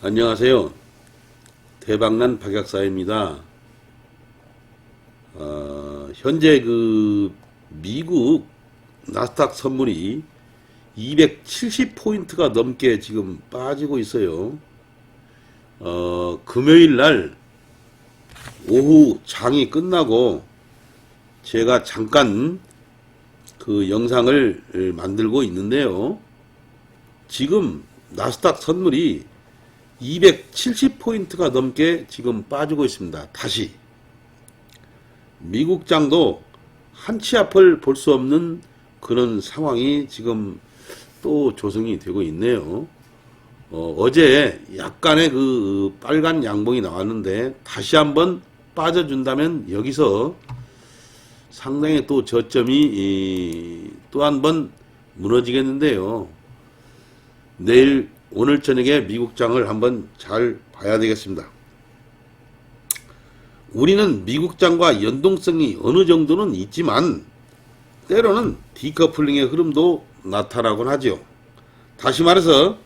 안녕하세요. 대박난 박약사입니다. 현재 미국 나스닥 선물이 270포인트가 넘게 지금 빠지고 있어요. 금요일 날 오후 장이 끝나고 제가 잠깐 그 영상을 만들고 있는데요. 지금 나스닥 선물이 270포인트가 넘게 지금 빠지고 있습니다. 다시 미국장도 한치 앞을 볼 수 없는 그런 상황이 지금 또 조성이 되고 있네요. 어제 약간의 그 빨간 양봉이 나왔는데 다시 한번 빠져준다면 여기서 상당히 또 저점이 또 한 번 무너지겠는데요. 오늘 저녁에 미국장을 한번 잘 봐야 되겠습니다. 우리는 미국장과 연동성이 어느 정도는 있지만 때로는 디커플링의 흐름도 나타나곤 하죠. 다시 말해서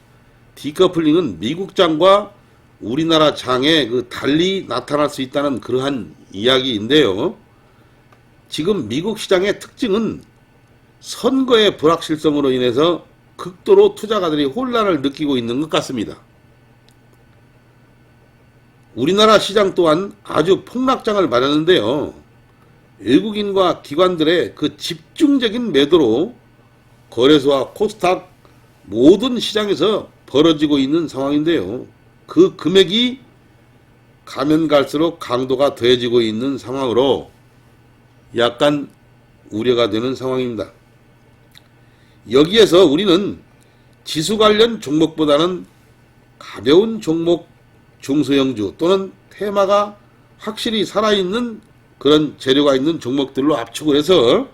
디커플링은 미국장과 우리나라 장에 달리 나타날 수 있다는 그러한 이야기인데요. 지금 미국 시장의 특징은 선거의 불확실성으로 인해서 극도로 투자가들이 혼란을 느끼고 있는 것 같습니다. 우리나라 시장 또한 아주 폭락장을 맞았는데요. 외국인과 기관들의 그 집중적인 매도로 거래소와 코스닥 모든 시장에서 벌어지고 있는 상황인데요. 그 금액이 가면 갈수록 강도가 더해지고 있는 상황으로 약간 우려가 되는 상황입니다. 여기에서 우리는 지수 관련 종목보다는 가벼운 종목 중소형주 또는 테마가 확실히 살아있는 그런 재료가 있는 종목들로 압축을 해서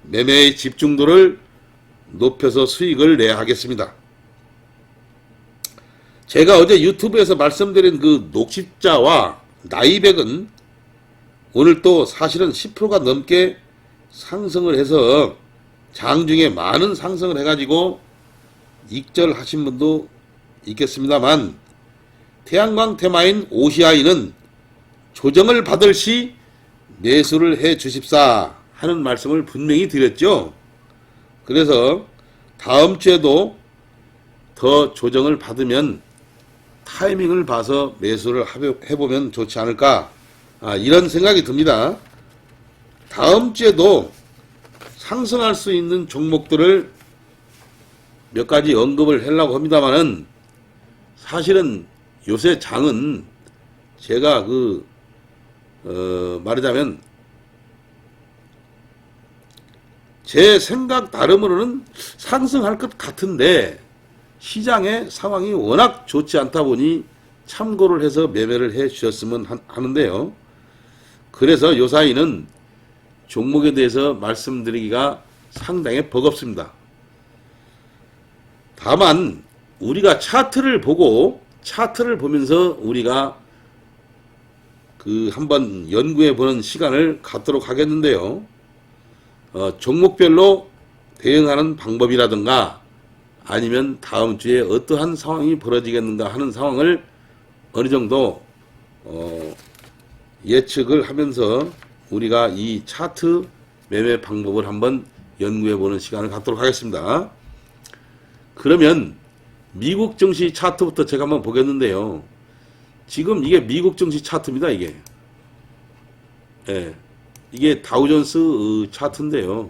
매매의 집중도를 높여서 수익을 내야 하겠습니다. 제가 어제 유튜브에서 말씀드린 그 녹십자와 나이백은 오늘 또 사실은 10%가 넘게 상승을 해서 장중에 많은 상승을 해가지고 익절하신 분도 있겠습니다만 태양광 테마인 OCI는 조정을 받을 시 매수를 해 주십사 하는 말씀을 분명히 드렸죠. 그래서 다음 주에도 더 조정을 받으면 타이밍을 봐서 매수를 해보면 좋지 않을까 이런 생각이 듭니다. 다음 주에도 상승할 수 있는 종목들을 몇 가지 언급을 하려고 합니다만은 사실은 요새 장은 제가 말하자면 제 생각 나름으로는 상승할 것 같은데 시장의 상황이 워낙 좋지 않다 보니 참고를 해서 매매를 해 주셨으면 하는데요. 그래서 요 사이는 종목에 대해서 말씀드리기가 상당히 버겁습니다. 다만 우리가 차트를 보면서 우리가 한번 연구해 보는 시간을 갖도록 하겠는데요. 종목별로 대응하는 방법이라든가 아니면 다음 주에 어떠한 상황이 벌어지겠는가 하는 상황을 어느 정도 예측을 하면서 우리가 이 차트 매매 방법을 한번 연구해 보는 시간을 갖도록 하겠습니다. 그러면 미국 증시 차트부터 제가 한번 보겠는데요. 지금 이게 미국 증시 차트입니다. 이게 다우존스 차트인데요.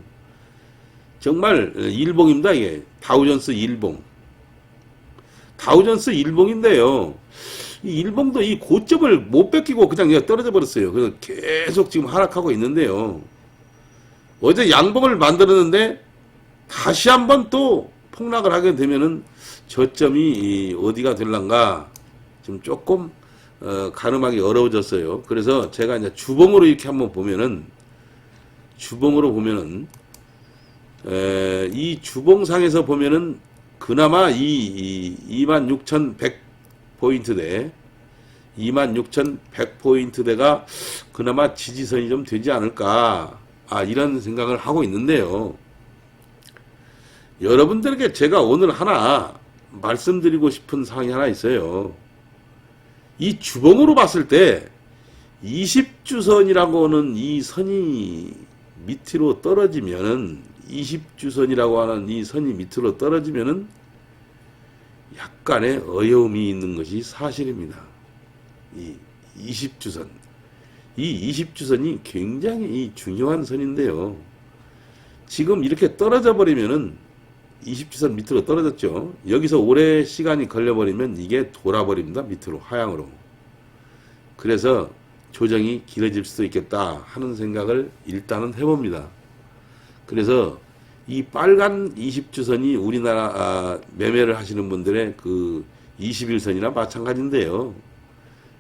정말 일봉입니다. 이게 다우존스 일봉. 다우존스 일봉인데요. 이 일봉도 이 고점을 못 뺏기고 그냥 떨어져 버렸어요. 그래서 계속 지금 하락하고 있는데요. 어제 양봉을 만들었는데 다시 한번 또 폭락을 하게 되면은 저점이 어디가 될란가 지금 조금 가늠하기 어려워졌어요. 그래서 제가 이제 주봉으로 이렇게 한번 보면은 이 주봉상에서 보면은 그나마 이 26,100포인트대 26,100포인트대가 그나마 지지선이 좀 되지 않을까 이런 생각을 하고 있는데요. 여러분들에게 제가 오늘 하나 말씀드리고 싶은 사항이 하나 있어요. 이 주봉으로 봤을 때 20주선이라고 하는 이 선이 밑으로 떨어지면은 20주선이라고 하는 이 선이 밑으로 떨어지면은 약간의 어려움이 있는 것이 사실입니다. 이 20주선. 이 20주선이 굉장히 중요한 선인데요. 지금 이렇게 떨어져 버리면은 20주선 밑으로 떨어졌죠. 여기서 오래 시간이 걸려버리면 이게 돌아버립니다. 밑으로 하향으로. 그래서 조정이 길어질 수도 있겠다 하는 생각을 일단은 해봅니다. 그래서 이 빨간 20주선이 우리나라 매매를 하시는 분들의 그 21선이나 마찬가지인데요.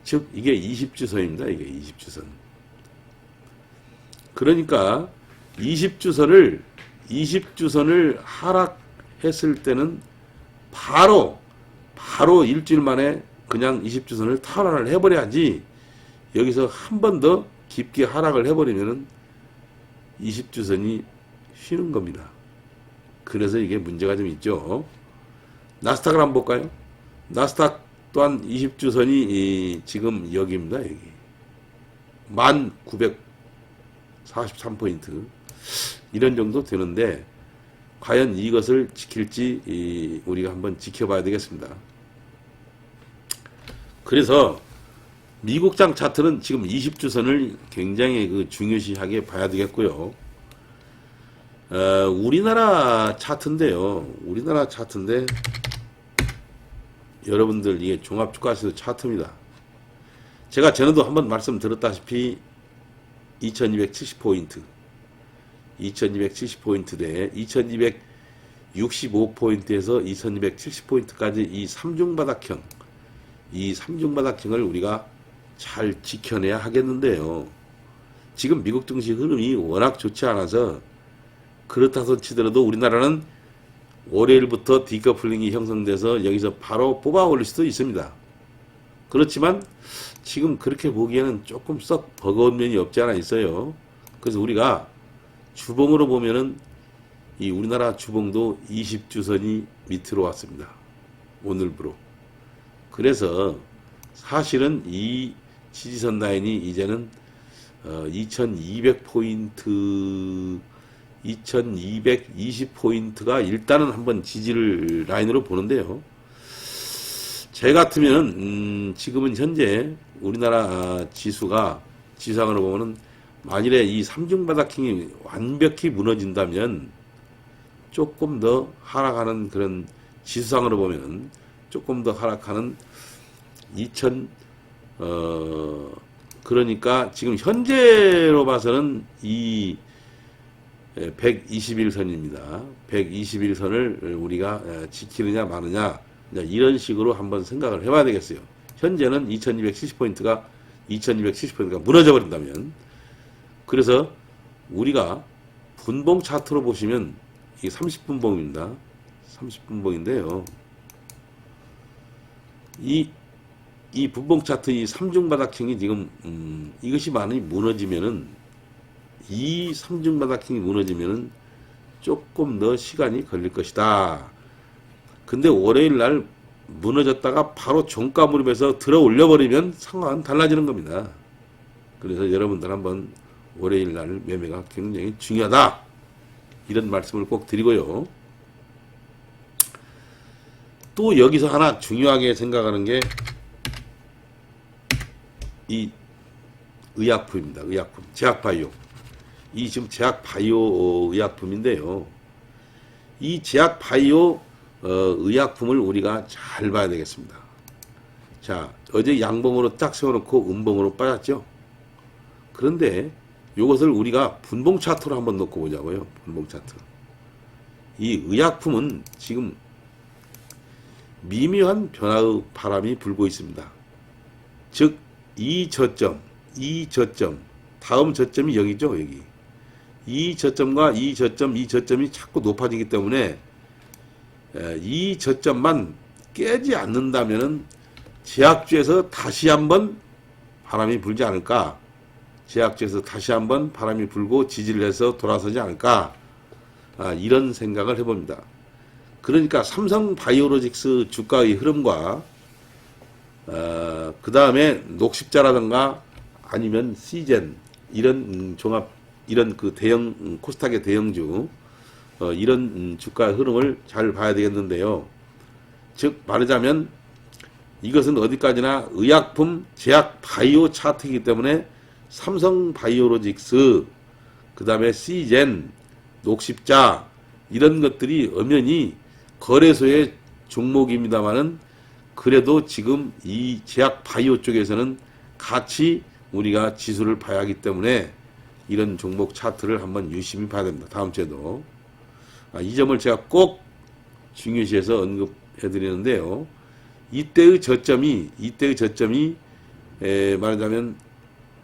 즉 이게 20주선입니다. 이게 20주선. 그러니까 20주선을 하락했을 때는 바로 일주일 만에 그냥 20주선을 탈환을 해버려야지, 여기서 한 번 더 깊게 하락을 해버리면은 20주선이 쉬는 겁니다. 그래서 이게 문제가 좀 있죠. 나스닥을 한번 볼까요? 나스닥 또한 20주선이 지금 여기입니다. 여기 1943포인트 이런 정도 되는데 과연 이것을 지킬지 우리가 한번 지켜봐야 되겠습니다. 그래서 미국장 차트는 지금 20주선을 굉장히 중요시하게 봐야 되겠고요. 우리나라 차트인데요. 우리나라 차트인데 여러분들 이게 종합주가시도 차트입니다. 제가 전에도 한번 말씀드렸다시피 2270포인트 2270포인트 대 2265포인트에서 2270포인트까지 이 3중바닥형 이 3중바닥형을 우리가 잘 지켜내야 하겠는데요. 지금 미국 증시 흐름이 워낙 좋지 않아서 그렇다고 치더라도 우리나라는 월요일부터 디커플링이 형성돼서 여기서 바로 뽑아 올릴 수도 있습니다. 그렇지만 지금 그렇게 보기에는 조금 썩 버거운 면이 없지 않아 있어요. 그래서 우리가 주봉으로 보면은 이 우리나라 주봉도 20주선이 밑으로 왔습니다. 오늘부로. 그래서 사실은 이 지지선 라인이 이제는 2200포인트 2220포인트가 일단은 한번 지지를 라인으로 보는데요. 제 같으면은 지금은 현재 우리나라 지수가 지상으로 보면은 만일에 이 삼중바닥형이 완벽히 무너진다면 조금 더 하락하는 그런 지수상으로 보면은 조금 더 하락하는 그러니까 지금 현재로 봐서는 이 121선입니다. 121선을 우리가 지키느냐 마느냐 이런 식으로 한번 생각을 해봐야 되겠어요. 현재는 2270포인트가 무너져 버린다면, 그래서 우리가 분봉 차트로 보시면 이게 30분봉입니다. 30분봉인데요. 이 분봉 차트 이 3중바닥형이 지금 이것이 많이 무너지면은 이 3중바닥형이 무너지면은 조금 더 시간이 걸릴 것이다. 근데 월요일 날 무너졌다가 바로 종가 무릎에서 들어 올려버리면 상황은 달라지는 겁니다. 그래서 여러분들 한번 월요일 날 매매가 굉장히 중요하다. 이런 말씀을 꼭 드리고요. 또 여기서 하나 중요하게 생각하는 게 이 의약품입니다. 의약품. 제약바이오. 이 지금 제약바이오 의약품인데요. 이 제약바이오 의약품을 우리가 잘 봐야 되겠습니다. 자, 어제 양봉으로 딱 세워놓고 음봉으로 빠졌죠. 그런데 이것을 우리가 분봉 차트로 한번 놓고 보자고요. 분봉 차트. 이 의약품은 지금 미묘한 변화의 바람이 불고 있습니다. 즉 이 저점, 다음 저점이 여기죠, 여기. 이 저점과 이 저점이 자꾸 높아지기 때문에 이 저점만 깨지 않는다면은 제약주에서 다시 한번 바람이 불지 않을까? 제약주에서 다시 한번 바람이 불고 지지를 해서 돌아서지 않을까? 이런 생각을 해봅니다. 그러니까 삼성바이오로직스 주가의 흐름과 그 다음에 녹십자라든가 아니면 시젠 이런 종합 이런 그 대형 코스닥의 대형주 이런 주가 흐름을 잘 봐야 되겠는데요. 즉 말하자면 이것은 어디까지나 의약품 제약 바이오 차트이기 때문에 삼성바이오로직스 그 다음에 시젠 녹십자 이런 것들이 엄연히 거래소의 종목입니다만은 그래도 지금 이 제약 바이오 쪽에서는 같이 우리가 지수를 봐야 하기 때문에 이런 종목 차트를 한번 유심히 봐야 됩니다. 다음 주에도. 이 점을 제가 꼭 중요시해서 언급해 드리는데요. 이때의 저점이 말하자면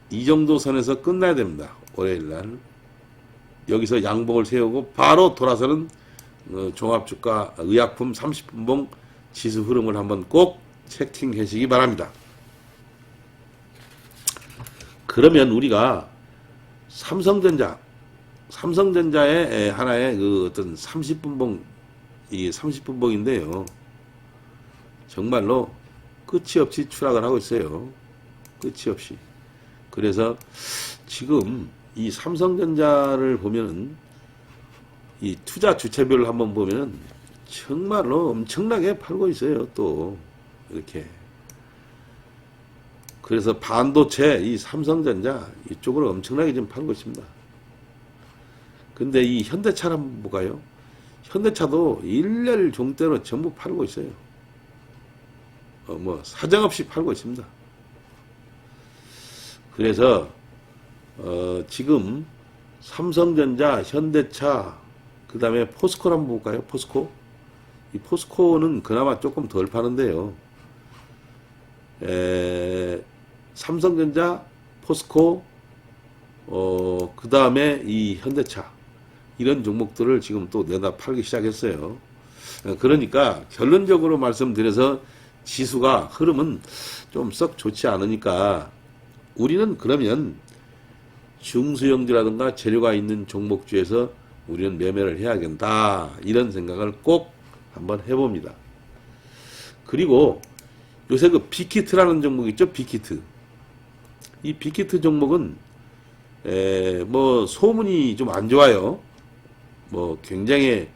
이 정도 선에서 끝나야 됩니다. 월요일 날. 여기서 양봉을 세우고 바로 돌아서는 종합주가 의약품 30분봉 지수 흐름을 한번 꼭 체킹해 주시기 바랍니다. 그러면 우리가 삼성전자의 하나의 그 어떤 30분봉, 이 30분봉인데요. 정말로 끝이 없이 추락을 하고 있어요. 끝이 없이. 그래서 지금 이 삼성전자를 보면은 이 투자 주체별을 한번 보면은 정말로 엄청나게 팔고 있어요. 또 이렇게. 그래서 반도체 이 삼성전자 이쪽으로 엄청나게 지금 팔고 있습니다. 근데 이 현대차를 한번 볼까요? 현대차도 일렬 종대로 전부 팔고 있어요. 뭐 사정없이 팔고 있습니다. 그래서 지금 삼성전자, 현대차, 그 다음에 포스코를 한번 볼까요? 포스코. 이 포스코는 그나마 조금 덜 파는데요. 삼성전자, 포스코, 그 다음에 이 현대차. 이런 종목들을 지금 또 내다 팔기 시작했어요. 그러니까 결론적으로 말씀드려서 지수가 흐름은 좀 썩 좋지 않으니까 우리는 그러면 중수형주라든가 재료가 있는 종목주에서 우리는 매매를 해야겠다. 이런 생각을 꼭 한번 해봅니다. 그리고 요새 그 빅히트라는 종목 있죠? 빅히트. 이 빅히트 종목은 뭐 소문이 좀 안 좋아요. 뭐 굉장히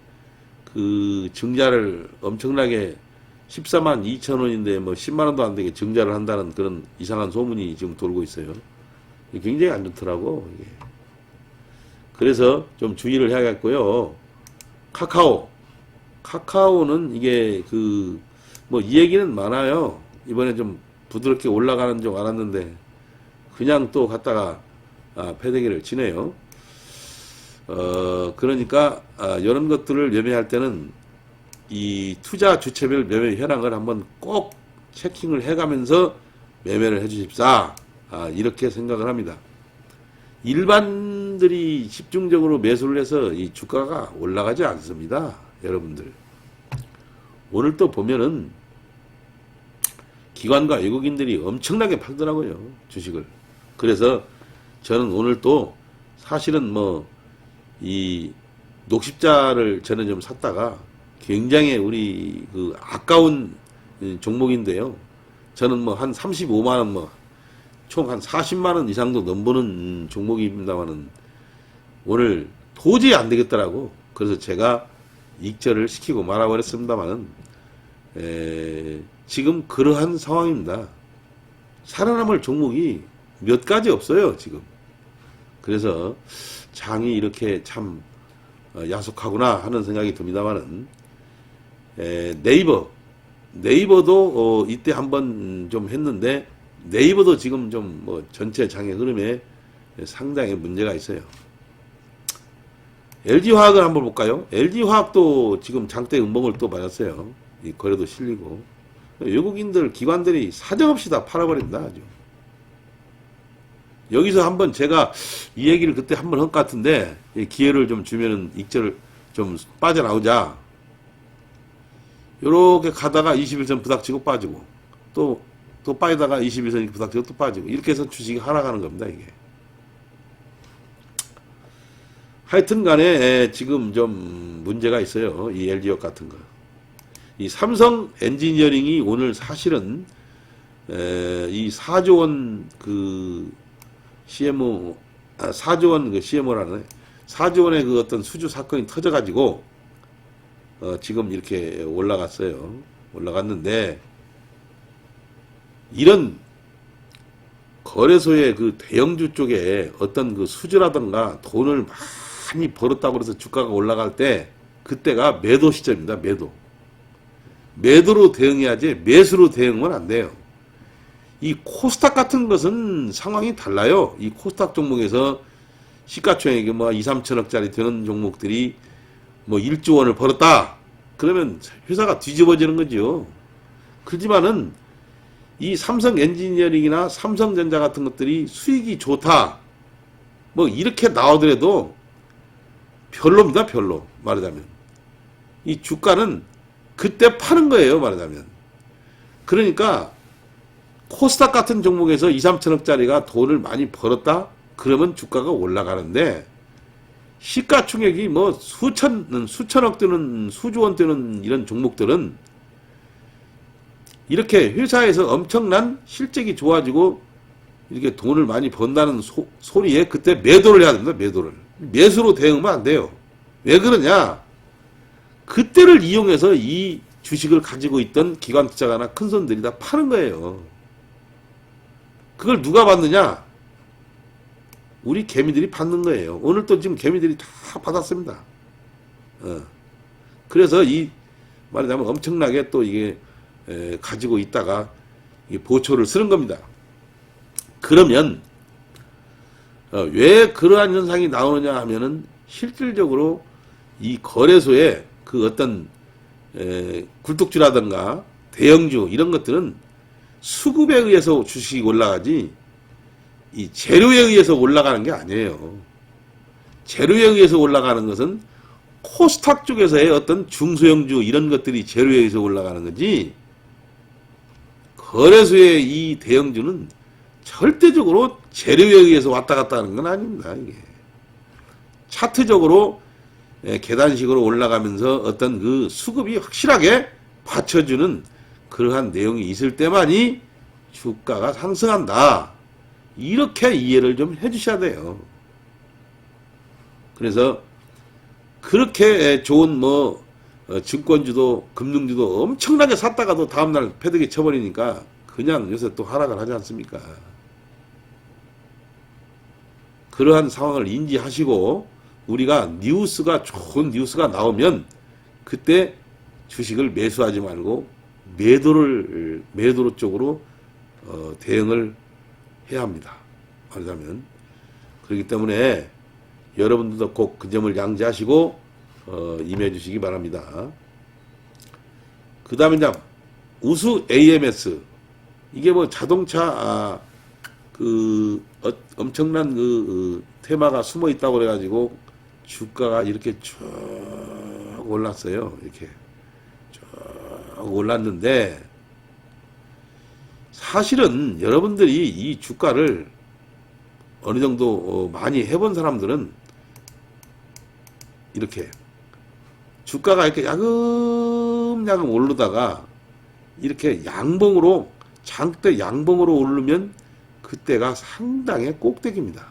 그 증자를 엄청나게 14만 2천 원인데 뭐 10만 원도 안 되게 증자를 한다는 그런 이상한 소문이 지금 돌고 있어요. 굉장히 안 좋더라고. 이게. 그래서 좀 주의를 해야겠고요. 카카오는 이게 그 뭐 이 얘기는 많아요. 이번에 좀 부드럽게 올라가는 줄 알았는데 그냥 또 갔다가 패대기를 치네요. 그러니까 이런 것들을 매매할 때는 이 투자 주체별 매매 현황을 한번 꼭 체킹을 해가면서 매매를 해주십사. 이렇게 생각을 합니다. 일반들이 집중적으로 매수를 해서 이 주가가 올라가지 않습니다. 여러분들. 오늘 또 보면은 기관과 외국인들이 엄청나게 팔더라고요. 주식을. 그래서 저는 오늘 또 사실은 뭐 이 녹십자를 저는 좀 샀다가 굉장히 우리 그 아까운 종목인데요. 저는 뭐 한 35만원 뭐 총 한 40만원 이상도 넘보는 종목입니다만은 오늘 도저히 안 되겠더라고. 그래서 제가 익절을 시키고 말아버렸습니다만은 지금 그러한 상황입니다. 살아남을 종목이 몇 가지 없어요, 지금. 그래서 장이 이렇게 참 야속하구나 하는 생각이 듭니다만은 네이버도 이때 한번 좀 했는데 네이버도 지금 좀 뭐 전체 장의 흐름에 상당히 문제가 있어요. LG화학을 한번 볼까요? LG화학도 지금 장대 음봉을 또 맞았어요. 이 거래도 실리고 외국인들 기관들이 사정없이 다 팔아버린다 아주. 여기서 한번 제가 이 얘기를 그때 한번 한 것 같은데 기회를 좀 주면은 익절을 좀 빠져나오자. 요렇게 가다가 21선 부닥치고 빠지고 또 빠지다가 21선 부닥치고 또 빠지고 이렇게 해서 주식이 하락하는 겁니다. 이게. 하여튼 간에 지금 좀 문제가 있어요. 이 LG화학 같은 거. 이 삼성 엔지니어링이 오늘 사실은 이 4조 원 그 CMO 4조 원 그 CMO라는 4조 원의 그 어떤 수주 사건이 터져가지고 지금 이렇게 올라갔어요. 올라갔는데 이런 거래소의 그 대형주 쪽에 어떤 그 수주라든가 돈을 많이 벌었다고 해서 주가가 올라갈 때 그때가 매도 시점입니다. 매도로 대응해야지 매수로 대응은 안 돼요. 이 코스닥 같은 것은 상황이 달라요. 이 코스닥 종목에서 시가총액이 뭐 2, 3천억짜리 되는 종목들이 뭐 1조 원을 벌었다. 그러면 회사가 뒤집어지는 거죠. 그렇지만은 이 삼성 엔지니어링이나 삼성전자 같은 것들이 수익이 좋다. 뭐 이렇게 나오더라도 별로입니다. 별로. 말하자면. 이 주가는 그때 파는 거예요. 말하자면. 그러니까 코스닥 같은 종목에서 2, 3천억짜리가 돈을 많이 벌었다? 그러면 주가가 올라가는데 시가총액이 뭐 수천억 되는 수조 원 되는 이런 종목들은 이렇게 회사에서 엄청난 실적이 좋아지고 이렇게 돈을 많이 번다는 소리에 그때 매도를 해야 됩니다. 매수로 대응하면 안 돼요. 왜 그러냐? 그때를 이용해서 이 주식을 가지고 있던 기관 투자가나 큰 손들이 다 파는 거예요. 그걸 누가 받느냐? 우리 개미들이 받는 거예요. 오늘 또 지금 개미들이 다 받았습니다. 그래서 이 말하자면 엄청나게 또 이게 가지고 있다가 보초를 쓰는 겁니다. 그러면 왜 그러한 현상이 나오느냐 하면은 실질적으로 이 거래소에 그 어떤 굴뚝주라든가 대형주 이런 것들은 수급에 의해서 주식이 올라가지 이 재료에 의해서 올라가는 게 아니에요. 재료에 의해서 올라가는 것은 코스닥 쪽에서의 어떤 중소형주 이런 것들이 재료에 의해서 올라가는 거지 거래소의 이 대형주는 절대적으로 재료에 의해서 왔다 갔다 하는 건 아닙니다. 이게 차트적으로 계단식으로 올라가면서 어떤 그 수급이 확실하게 받쳐주는 그러한 내용이 있을 때만이 주가가 상승한다. 이렇게 이해를 좀 해주셔야 돼요. 그래서 그렇게 좋은 뭐 증권주도 금융주도 엄청나게 샀다가도 다음날 패드기 쳐버리니까 그냥 요새 또 하락을 하지 않습니까? 그러한 상황을 인지하시고 우리가 좋은 뉴스가 나오면 그때 주식을 매수하지 말고 매도로 쪽으로 대응을 해야 합니다. 말하자면 그렇기 때문에 여러분들도 꼭 그 점을 양지하시고 임해 주시기 바랍니다. 그 다음에 이제 우수 AMS 이게 뭐 자동차 엄청난 테마가 숨어 있다고 그래가지고 주가가 이렇게 쭉 올랐어요. 이렇게 쭉 올랐는데 사실은 여러분들이 이 주가를 어느 정도 많이 해본 사람들은 이렇게 주가가 이렇게 야금야금 오르다가 이렇게 장대 양봉으로 오르면 그때가 상당히 꼭대기입니다.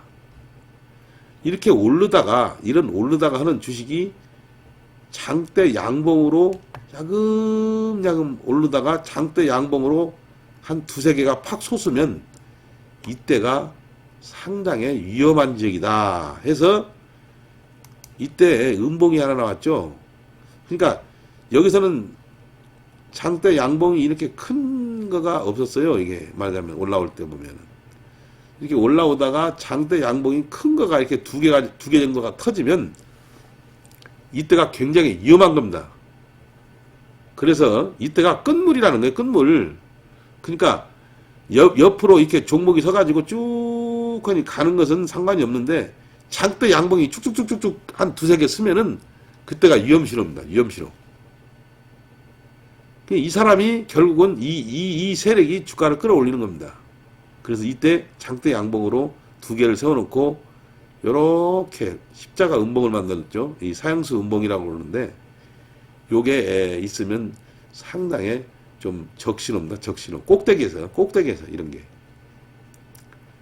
이렇게 이런 오르다가 하는 주식이 장대 양봉으로 야금야금 오르다가 장대 양봉으로 한 두세 개가 팍 솟으면 이때가 상당히 위험한 지역이다 해서 이때 음봉이 하나 나왔죠. 그러니까 여기서는 장대 양봉이 이렇게 큰 거가 없었어요. 이게 말하자면 올라올 때 보면은 이렇게 올라오다가 장대 양봉이 큰 거가 이렇게 두 개 정도가 터지면 이때가 굉장히 위험한 겁니다. 그래서 이때가 끝물이라는 거예요. 끝물. 그러니까 옆으로 이렇게 종목이 서가지고 쭉 가는 것은 상관이 없는데 장대 양봉이 쭉쭉쭉쭉 한 두세 개 쓰면은 그때가 위험시로입니다. 위험시로. 이 사람이 결국은 이 세력이 주가를 끌어올리는 겁니다. 그래서 이때 장대 양봉으로 두 개를 세워놓고 요렇게 십자가 음봉을 만들었죠. 이 사형수 음봉이라고 그러는데 요게 있으면 상당히 좀 적신호입니다. 적신호. 꼭대기에서 이런 게.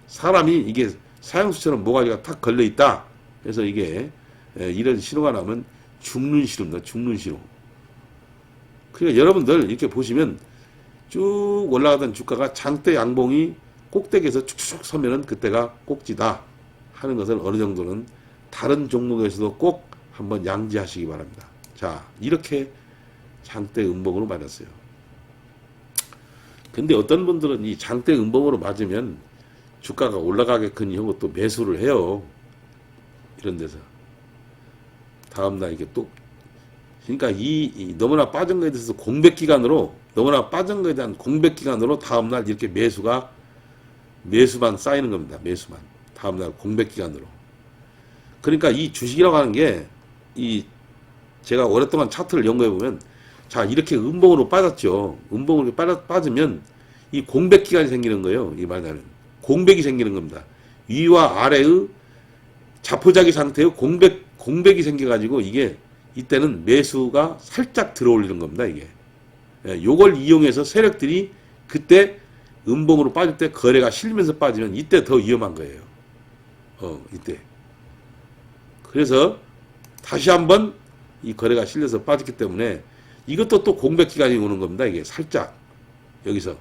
사람이 이게 사형수처럼 모가지가 탁 걸려 있다. 그래서 이게 이런 신호가 나오면 죽는 신호입니다. 죽는 신호. 그러니까 여러분들 이렇게 보시면 쭉 올라가던 주가가 장대 양봉이 꼭대기에서 축축 서면은 그때가 꼭지다 하는 것을 어느 정도는 다른 종목에서도 꼭 한번 양지하시기 바랍니다. 자, 이렇게 장대 음봉으로 맞았어요. 근데 어떤 분들은 이 장대 음봉으로 맞으면 주가가 올라가게끔 하고 또 매수를 해요. 이런 데서. 다음날 이게 또, 그러니까 이 너무나 빠진 거에 대해서 너무나 빠진 거에 대한 공백기간으로 다음날 이렇게 매수만 쌓이는 겁니다. 매수만. 다음날 공백기간으로. 그러니까 이 주식이라고 하는 게, 제가 오랫동안 차트를 연구해 보면, 자, 이렇게 음봉으로 빠졌죠. 음봉으로 빠지면, 이 공백기간이 생기는 거예요. 이 말하자면. 공백이 생기는 겁니다. 위와 아래의 자포자기 상태의 공백이 생겨가지고, 이때는 매수가 살짝 들어올리는 겁니다, 이게. 요걸 이용해서 세력들이 그때 음봉으로 빠질 때 거래가 실리면서 빠지면 이때 더 위험한 거예요. 이때. 그래서 다시 한번 이 거래가 실려서 빠졌기 때문에 이것도 또 공백 기간이 오는 겁니다. 이게 살짝 여기서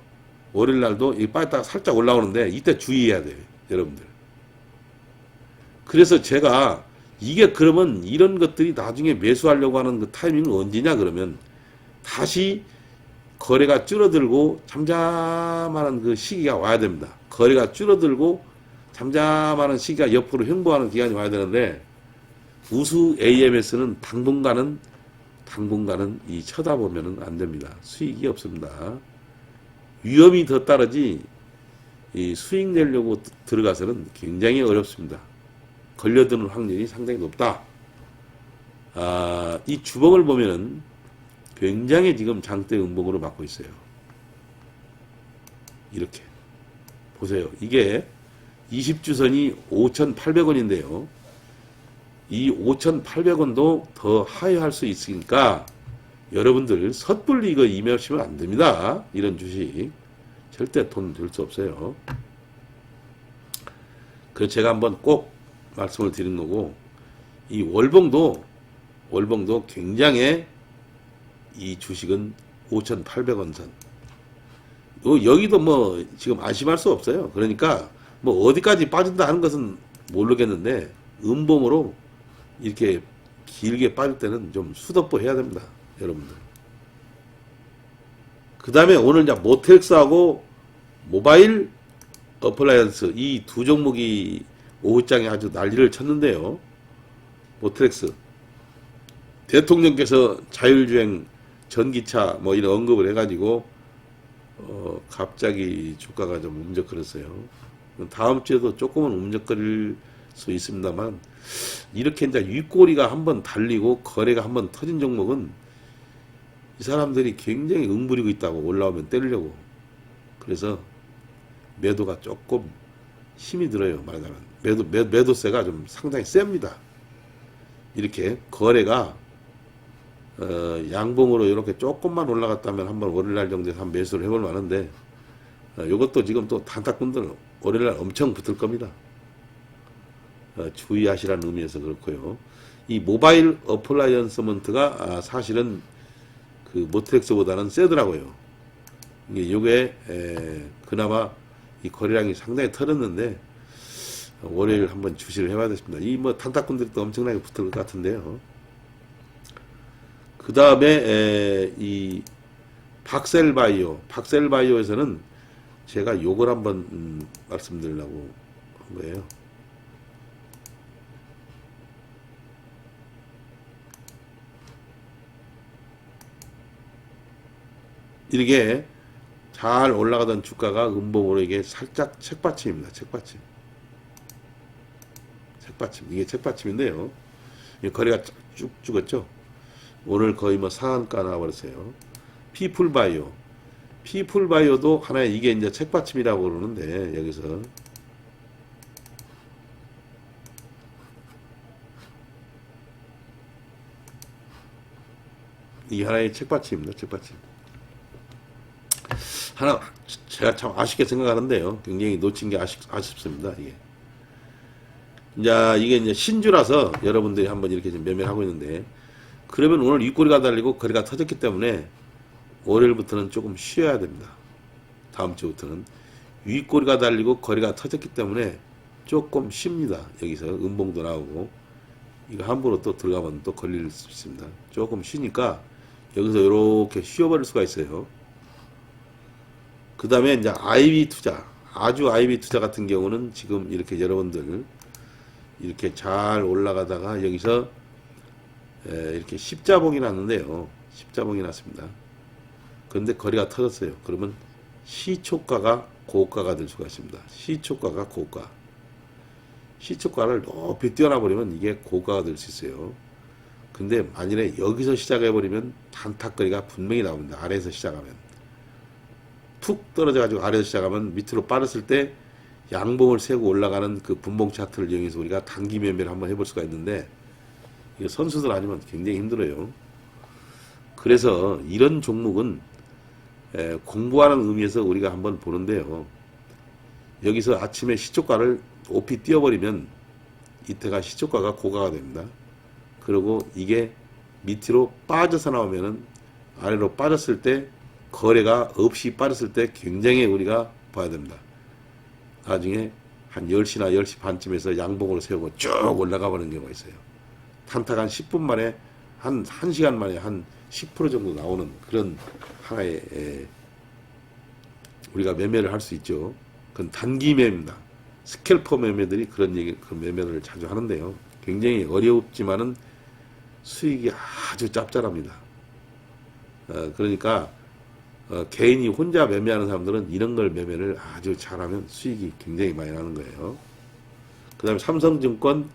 월요일 날도 이 빠졌다가 살짝 올라오는데 이때 주의해야 돼요, 여러분들. 그래서 제가 이게 그러면 이런 것들이 나중에 매수하려고 하는 그 타이밍은 언제냐 그러면 다시 거래가 줄어들고 잠잠하는 그 시기가 와야 됩니다. 거래가 줄어들고 잠잠하는 시기가 옆으로 횡보하는 기간이 와야 되는데 우수 AMS는 당분간은 이 쳐다보면은 안 됩니다. 수익이 없습니다. 위험이 더 따르지 이 수익 내려고 들어가서는 굉장히 어렵습니다. 걸려드는 확률이 상당히 높다. 이 주봉을 보면은 굉장히 지금 장대 음봉으로 맞고 있어요. 이렇게 보세요. 이게 20주선이 5,800원인데요. 이 5,800원도 더 하회할 수 있으니까 여러분들 섣불리 이거 임하시면 안 됩니다. 이런 주식 절대 돈 들 수 없어요. 그래서 제가 한번 꼭 말씀을 드린 거고, 이 월봉도 굉장히 이 주식은 5,800원 선. 여기도 뭐 지금 안심할 수 없어요. 그러니까 뭐 어디까지 빠진다 하는 것은 모르겠는데 음봉으로 이렇게 길게 빠질 때는 좀 수도보 해야 됩니다, 여러분들. 그 다음에 오늘 이제 모텔스하고 모바일 어플라이언스 이 두 종목이 오후장에 아주 난리를 쳤는데요. 모텔스 대통령께서 자율주행 전기차 뭐 이런 언급을 해가지고 갑자기 주가가 좀 움직거렸어요. 다음 주에도 조금은 움직거릴 수 있습니다만 이렇게 이제 윗꼬리가 한번 달리고 거래가 한번 터진 종목은 이 사람들이 굉장히 응부리고 있다고 올라오면 때리려고. 그래서 매도가 조금 힘이 들어요. 말하자면 매도세가 좀 상당히 셉니다. 이렇게 거래가 양봉으로 이렇게 조금만 올라갔다면 한번 월요일날 정도에서 한 매수를 해볼 만한데 이것도 지금 또 단타꾼들 월요일날 엄청 붙을 겁니다. 주의하시라는 의미에서 그렇고요. 이 모바일 어플라이언스먼트가 사실은 그 모텍스보다는 세더라고요. 이게 그나마 이 거래량이 상당히 털었는데 월요일 한번 주시를 해봐야 되겠습니다. 이 뭐 단타꾼들도 엄청나게 붙을 것 같은데요. 그 다음에 이 박셀바이오에서는 제가 요걸 한번 말씀드리려고 한 거예요. 이렇게 잘 올라가던 주가가 음봉으로 이게 살짝 책받침입니다. 책받침. 이게 책받침인데요. 거래가 쭉 죽었죠. 오늘 거의 뭐 상한가 나와버렸어요. 피플바이오도 하나의 이게 이제 책받침이라고 그러는데 여기서 이 하나의 책받침입니다. 책받침. 하나 제가 참 아쉽게 생각하는데요. 굉장히 놓친 게 아쉽습니다. 이게. 이게 이제 신주라서 여러분들이 한번 이렇게 좀 매매를 하고 있는데, 그러면 오늘 윗꼬리가 달리고 거리가 터졌기 때문에 월요일부터는 조금 쉬어야 됩니다. 다음 주부터는 윗꼬리가 달리고 거리가 터졌기 때문에 조금 쉽니다. 여기서 음봉도 나오고, 이거 함부로 또 들어가면 또 걸릴 수 있습니다. 조금 쉬니까 여기서 이렇게 쉬어버릴 수가 있어요. 그 다음에 이제 IB 투자, 아주 IB 투자 같은 경우는 지금 이렇게 여러분들 이렇게 잘 올라가다가 여기서 이렇게 십자봉이 났는데요. 십자봉이 났습니다. 그런데 거리가 터졌어요. 그러면 시초가가 고가가 될 수가 있습니다. 시초가가 고가. 시초가를 높이 뛰어나버리면 이게 고가가 될 수 있어요. 근데 만일에 여기서 시작해버리면 단타거리가 분명히 나옵니다. 아래에서 시작하면. 툭 떨어져가지고 아래에서 시작하면 밑으로 빠졌을 때 양봉을 세고 올라가는 그 분봉 차트를 이용해서 우리가 단기 매매를 한번 해볼 수가 있는데, 이거 선수들 아니면 굉장히 힘들어요. 그래서 이런 종목은 공부하는 의미에서 우리가 한번 보는데요. 여기서 아침에 시초가를 높이 뛰어버리면 이때가 시초가가 고가가 됩니다. 그리고 이게 밑으로 빠져서 나오면은 아래로 빠졌을 때, 거래가 없이 빠졌을 때 굉장히 우리가 봐야 됩니다. 나중에 한 10시나 10시 반쯤에서 양봉으로 세우고 쭉 올라가 버리는 경우가 있어요. 탄타가 한 10분 만에, 한 1시간 만에 한 10% 정도 나오는 그런 하나의 우리가 매매를 할 수 있죠. 그건 단기 매매입니다. 스캘퍼 매매들이 그런 매매를 자주 하는데요. 굉장히 어렵지만은 수익이 아주 짭짤합니다. 그러니까 개인이 혼자 매매하는 사람들은 이런 걸 매매를 아주 잘하면 수익이 굉장히 많이 나는 거예요. 그 다음에 삼성증권,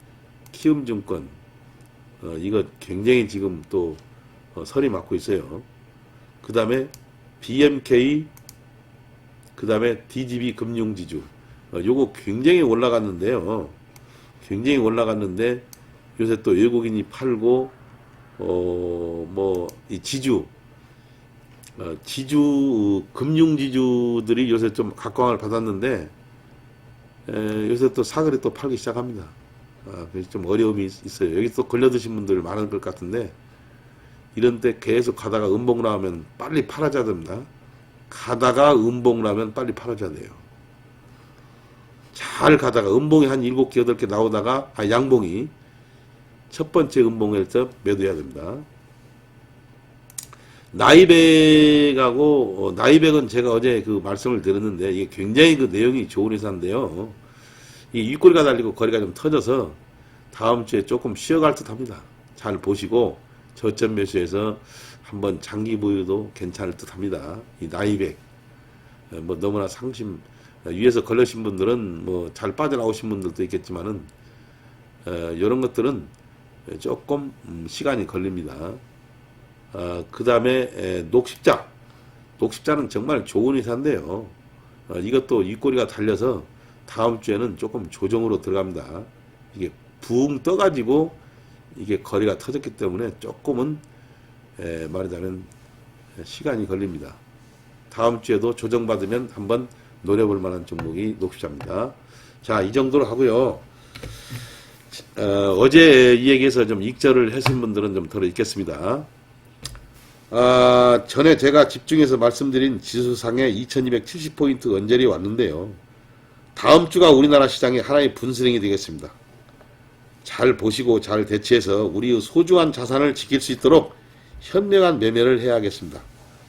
키움증권, 이거 굉장히 지금 또 설이 맞고 있어요. 그 다음에 BMK, 그 다음에 DGB 금융지주, 요거 굉장히 올라갔는데요. 굉장히 올라갔는데 요새 또 외국인이 팔고, 이 지주, 금융지주들이 요새 좀 각광을 받았는데, 요새 또 사거리 또 팔기 시작합니다. 그래서 좀 어려움이 있어요. 여기 또 걸려드신 분들 많을 것 같은데, 이런 때 계속 가다가 음봉 나오면 빨리 팔아줘야 됩니다. 가다가 음봉 나면 빨리 팔아줘야 돼요. 잘 가다가 음봉이 한 7개, 8개 나오다가, 양봉이 첫 번째 음봉일 때 매도해야 됩니다. 나이백하고, 나이백은 제가 어제 그 말씀을 드렸는데, 이게 굉장히 그 내용이 좋은 회사인데요. 이 윗꼬리가 달리고 거리가 좀 터져서 다음 주에 조금 쉬어갈 듯 합니다. 잘 보시고, 저점 매수해서 한번 장기 보유도 괜찮을 듯 합니다. 이 나이백. 너무나 위에서 걸려신 분들은 잘 빠져나오신 분들도 있겠지만은, 이런 것들은 조금 시간이 걸립니다. 그 다음에 녹십자는 정말 좋은 회사인데요. 이것도 윗꼬리가 달려서 다음 주에는 조금 조정으로 들어갑니다. 이게 붕 떠가지고 이게 거리가 터졌기 때문에 조금은 말하자면 시간이 걸립니다. 다음 주에도 조정받으면 한번 노려볼 만한 종목이 녹십자입니다. 자, 이 정도로 하고요. 어제 이 얘기에서 좀 익절을 하신 분들은 좀 덜어 있겠습니다. 전에 제가 집중해서 말씀드린 지수상에 2270포인트 언저리 왔는데요. 다음 주가 우리나라 시장의 하나의 분수령이 되겠습니다. 잘 보시고 잘 대처해서 우리의 소중한 자산을 지킬 수 있도록 현명한 매매를 해야겠습니다.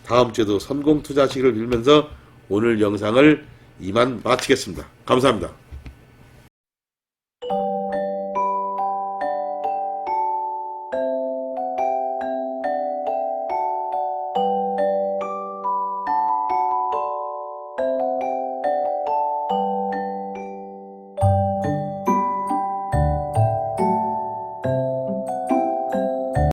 다음 주에도 성공 투자하시기를 빌면서 오늘 영상을 이만 마치겠습니다. 감사합니다.